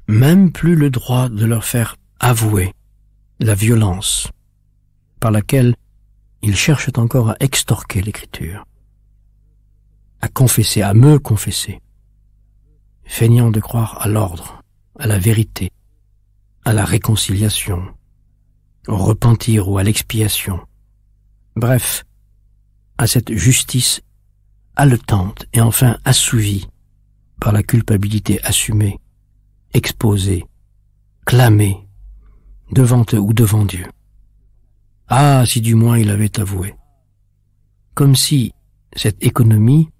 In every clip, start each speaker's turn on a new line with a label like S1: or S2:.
S1: même plus le droit de leur faire avouer la violence par laquelle ils cherchent encore à extorquer l'écriture, à confesser, à me confesser, feignant de croire à l'ordre, à la vérité, à la réconciliation, au repentir ou à l'expiation, bref, à cette justice haletante et enfin assouvie par la culpabilité assumée, exposée, clamée, devant eux ou devant Dieu. Ah, si du moins il avait avoué. Comme si cette économie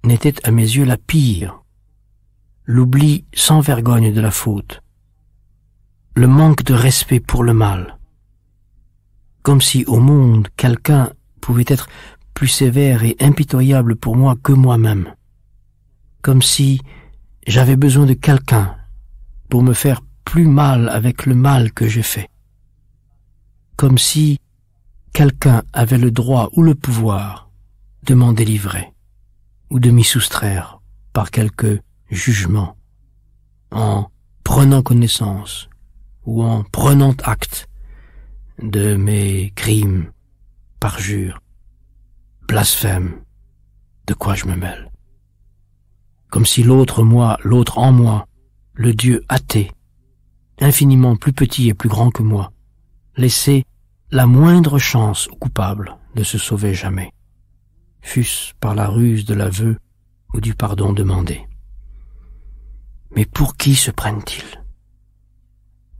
S1: n'était à mes yeux la pire, l'oubli sans vergogne de la faute, le manque de respect pour le mal. Comme si au monde quelqu'un pouvait être plus sévère et impitoyable pour moi que moi-même. Comme si j'avais besoin de quelqu'un pour me faire plus mal avec le mal que j'ai fait. Comme si quelqu'un avait le droit ou le pouvoir de m'en délivrer ou de m'y soustraire par quelque jugement, en prenant connaissance ou en prenant acte de mes crimes, parjures, blasphèmes, de quoi je me mêle. Comme si l'autre moi, l'autre en moi, le Dieu athée, infiniment plus petit et plus grand que moi, laissait la moindre chance au coupable de se sauver jamais, fût-ce par la ruse de l'aveu ou du pardon demandé. Mais pour qui se prennent-ils?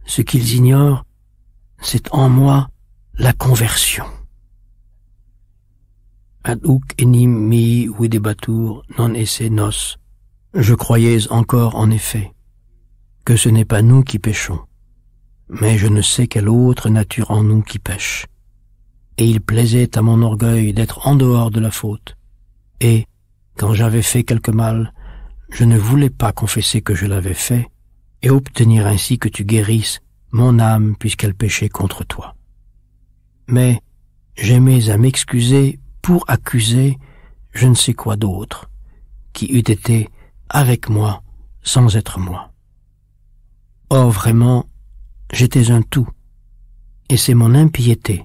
S1: Ce qu'ils ignorent, c'est en moi la conversion. Ad hoc enim mihi videbatur non esse nos. Je croyais encore en effet que ce n'est pas nous qui péchons, mais je ne sais quelle autre nature en nous qui pêche. Et il plaisait à mon orgueil d'être en dehors de la faute. Et, quand j'avais fait quelque mal, je ne voulais pas confesser que je l'avais fait et obtenir ainsi que tu guérisses mon âme puisqu'elle péchait contre toi. Mais j'aimais à m'excuser pour accuser je ne sais quoi d'autre, qui eût été avec moi sans être moi. Or vraiment, j'étais un tout, et c'est mon impiété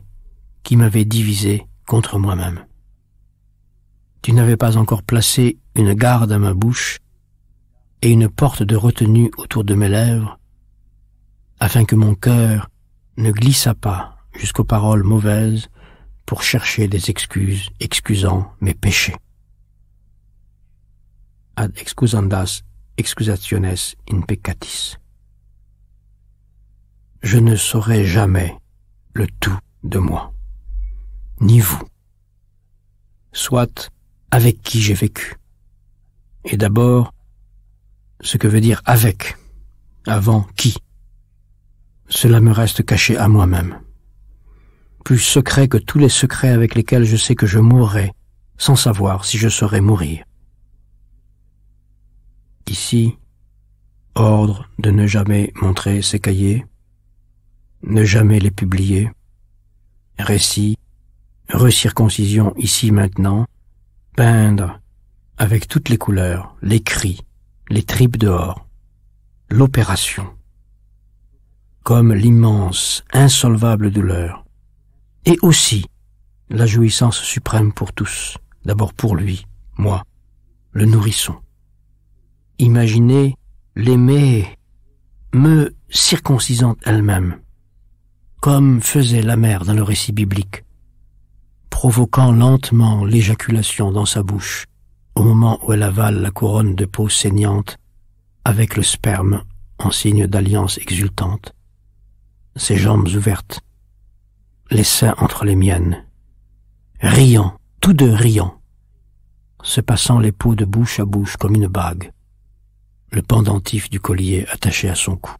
S1: qui m'avait divisé contre moi-même. Tu n'avais pas encore placé une garde à ma bouche et une porte de retenue autour de mes lèvres, afin que mon cœur ne glissât pas jusqu'aux paroles mauvaises pour chercher des excuses excusant mes péchés. Ad excusandas excusationes in peccatis. Je ne saurai jamais le tout de moi, ni vous, soit avec qui j'ai vécu. Et d'abord, ce que veut dire avec, avant qui. Cela me reste caché à moi-même, plus secret que tous les secrets avec lesquels je sais que je mourrai, sans savoir si je saurai mourir. Ici, ordre de ne jamais montrer ces cahiers, ne jamais les publier, récit, recirconcision ici maintenant, peindre avec toutes les couleurs, les cris, les tripes dehors, l'opération, comme l'immense, insolvable douleur, et aussi la jouissance suprême pour tous, d'abord pour lui, moi, le nourrisson. Imaginer l'aimer, me circoncisant elle-même, comme faisait la mère dans le récit biblique, provoquant lentement l'éjaculation dans sa bouche au moment où elle avale la couronne de peau saignante avec le sperme en signe d'alliance exultante, ses jambes ouvertes, les seins entre les miennes, riant, tous deux riant, se passant les peaux de bouche à bouche comme une bague, le pendentif du collier attaché à son cou.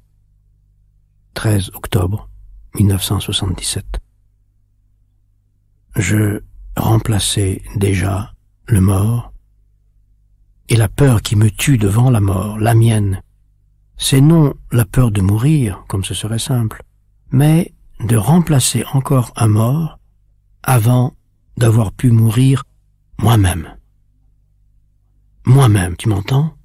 S1: 13 octobre 1977. Je remplaçais déjà le mort, et la peur qui me tue devant la mort, la mienne, c'est non la peur de mourir, comme ce serait simple, mais de remplacer encore un mort avant d'avoir pu mourir moi-même. Moi-même, tu m'entends?